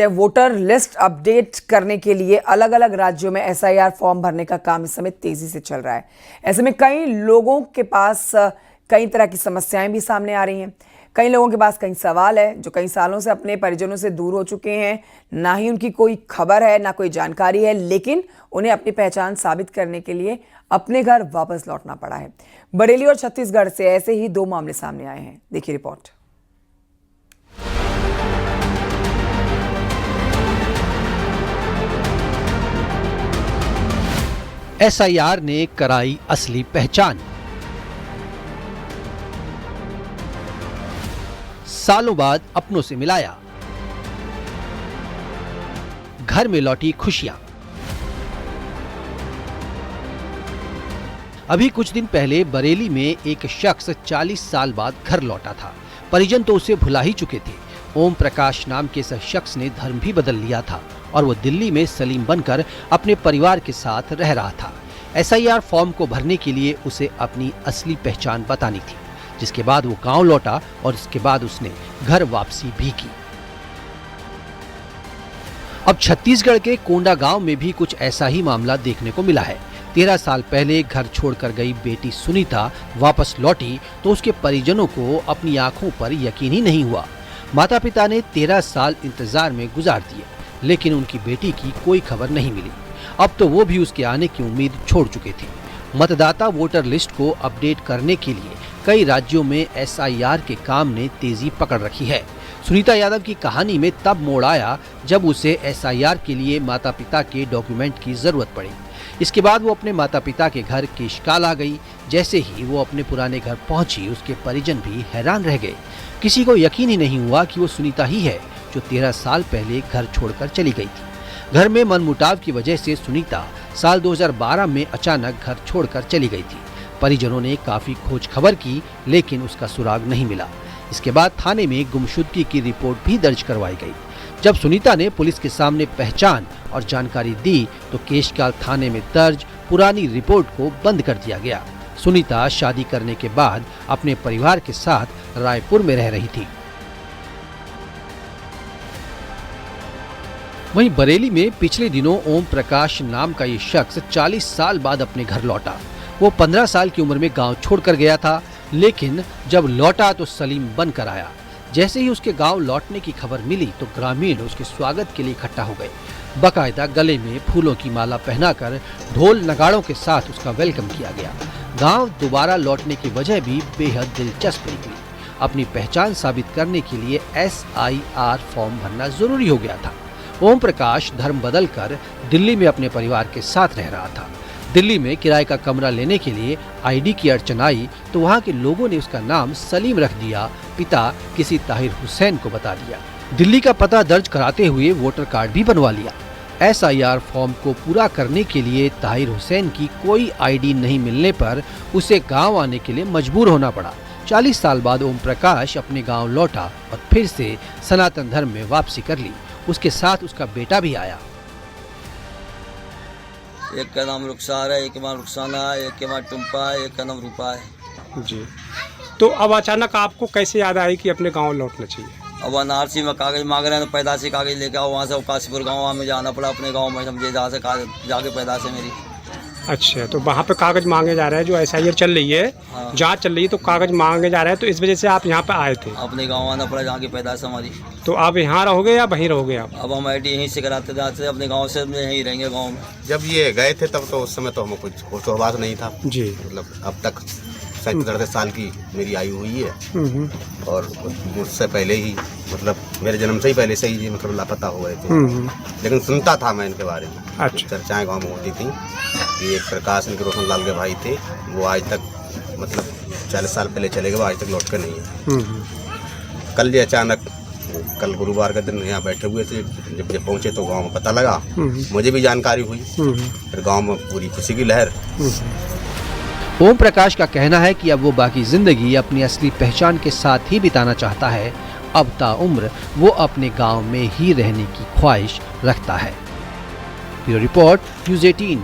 Voter list update करने के लिए अलग अलग राज्यों में एसआईआर फॉर्म भरने का काम इस समय तेजी से चल रहा है। ऐसे में कई लोगों के पास कई तरह की समस्याएं भी सामने आ रही हैं। कई लोगों के पास कई सवाल है, जो कई सालों से अपने परिजनों से दूर हो चुके हैं, ना ही उनकी कोई खबर है, ना कोई जानकारी है, लेकिन उन्हें अपनी पहचान साबित करने के लिए अपने घर वापस लौटना पड़ा है। बरेली और छत्तीसगढ़ से ऐसे ही 2 मामले सामने आए हैं। देखिए रिपोर्ट। एसआईआर ने कराई असली पहचान। सालों बाद अपनों से मिलाया, घर में लौटी खुशियां। अभी कुछ दिन पहले बरेली में एक शख्स 40 साल बाद घर लौटा था। परिजन तो उसे भुला ही चुके थे। ओम प्रकाश नाम के इस शख्स ने धर्म भी बदल लिया था और वो दिल्ली में सलीम बनकर अपने परिवार के साथ रह रहा था। एसआईआर फॉर्म को भरने के लिए उसे अपनी असली पहचान बतानी थी, जिसके बाद वो गांव लौटा और इसके बाद उसने घर वापसी भी की। अब छत्तीसगढ़ के कोंडा गांव में भी कुछ ऐसा ही मामला देखने को मिला है। 13 साल पहले घर छोड़कर गई बेटी सुनीता वापस लौटी तो उसके परिजनों को अपनी आंखों पर यकीन ही नहीं हुआ। माता पिता ने 13 साल इंतजार में गुजार दिए, लेकिन उनकी बेटी की कोई खबर नहीं मिली। अब तो वो भी उसके आने की उम्मीद छोड़ चुके थे। मतदाता वोटर लिस्ट को अपडेट करने के लिए कई राज्यों में एसआईआर के काम ने तेजी पकड़ रखी है। सुनीता यादव की कहानी में तब मोड़ आया जब उसे एसआईआर के लिए माता पिता के डॉक्यूमेंट की जरूरत पड़ी। इसके बाद वो अपने माता पिता के घर केशकाल आ गई। जैसे ही वो अपने पुराने घर पहुंची, उसके परिजन भी हैरान रह गए। किसी को यकीन ही नहीं हुआ कि वो सुनीता ही है जो 13 साल पहले घर छोड़कर चली गई थी। घर में मनमुटाव की वजह से सुनीता साल 2012 में अचानक घर छोड़कर चली गई थी। परिजनों ने काफी खोज खबर की, लेकिन उसका सुराग नहीं मिला। इसके बाद थाने में गुमशुदगी की रिपोर्ट भी दर्ज करवाई गई। जब सुनीता ने पुलिस के सामने पहचान और जानकारी दी तो केशकाल थाने में दर्ज पुरानी रिपोर्ट को बंद कर दिया गया। सुनीता शादी करने के बाद अपने परिवार के साथ रायपुर में रह रही थी। वहीं बरेली में पिछले दिनों ओम प्रकाश नाम का ये शख्स 40 साल बाद अपने घर लौटा। वो 15 साल की उम्र में गांव छोड़कर गया था, लेकिन जब लौटा तो सलीम बनकर आया। जैसे ही उसके गांव लौटने की खबर मिली तो ग्रामीण उसके स्वागत के लिए इकट्ठा हो गए। बाकायदा गले में फूलों की माला पहनाकर ढोल नगाड़ों के साथ उसका वेलकम किया गया। गांव दोबारा लौटने की वजह भी बेहद दिलचस्प निकली। अपनी पहचान साबित करने के लिए एसआईआर फॉर्म भरना जरूरी हो गया था। ओम प्रकाश धर्म बदलकर दिल्ली में अपने परिवार के साथ रह रहा था। दिल्ली में किराए का कमरा लेने के लिए आईडी की अड़चन आई तो वहाँ के लोगों ने उसका नाम सलीम रख दिया। पिता किसी ताहिर हुसैन को बता दिया। दिल्ली का पता दर्ज कराते हुए वोटर कार्ड भी बनवा लिया। एसआईआर फॉर्म को पूरा करने के लिए ताहिर हुसैन की कोई आईडी नहीं मिलने पर उसे गांव आने के लिए मजबूर होना पड़ा। 40 साल बाद ओम प्रकाश अपने गांव लौटा और फिर से सनातन धर्म में वापसी कर ली। उसके साथ उसका बेटा भी आया। एक का नाम रुखसार है, एक का नाम रुखसाना है, एक का नाम टुम्पा है, एक का नाम रूपा है जी। तो अब अचानक आपको कैसे याद आई कि अपने गांव लौटना चाहिए? अब अनारसी में कागज मांग रहे हैं तो पैदाशी कागज लेके आओ। वहाँ से काशीपुर गाँव में जाना पड़ा अपने गाँव में, समझे, जहाँ से जाके पैदाश है मेरी। अच्छा, तो वहाँ पे कागज मांगे जा रहे हैं, जो एसआईआर चल रही है, हाँ। जांच चल रही है, तो कागज मांगे जा रहे हैं, तो इस वजह से आप यहाँ पे आए थे? अपने गाँव आना पड़ा जहाँ की पैदाश हमारी। तो आप यहाँ रहोगे या वहीं रहोगे आप? अब हम आईडी यहीं से कराते जाते, अपने गाँव से यहीं रहेंगे गाँव में। जब ये गए थे तब तो उस समय तो हमें कुछ होशोहवास नहीं था जी। मतलब अब तक 37 साल की मेरी आयु हुई है और मुझसे पहले ही मतलब मेरे जन्म से ही पहले से ही मतलब लापता हो गए थे। लेकिन सुनता था मैं इनके बारे में। अच्छा। चर्चाएं गाँव में होती थी कि एक प्रकाश इनके रोशन लाल के भाई थे, वो आज तक मतलब 40 साल पहले चले गए, आज तक लौट कर नहीं है। कल ये अचानक कल गुरुवार का दिन यहाँ बैठे हुए थे, जब पहुँचे तो गाँव में पता लगा, मुझे भी जानकारी हुई। फिर गाँव में पूरी खुशी की लहर। ओम प्रकाश का कहना है कि अब वो बाकी जिंदगी अपनी असली पहचान के साथ ही बिताना चाहता है। अब ताउम्र वो अपने गांव में ही रहने की ख्वाहिश रखता है। Bureau report, news 18।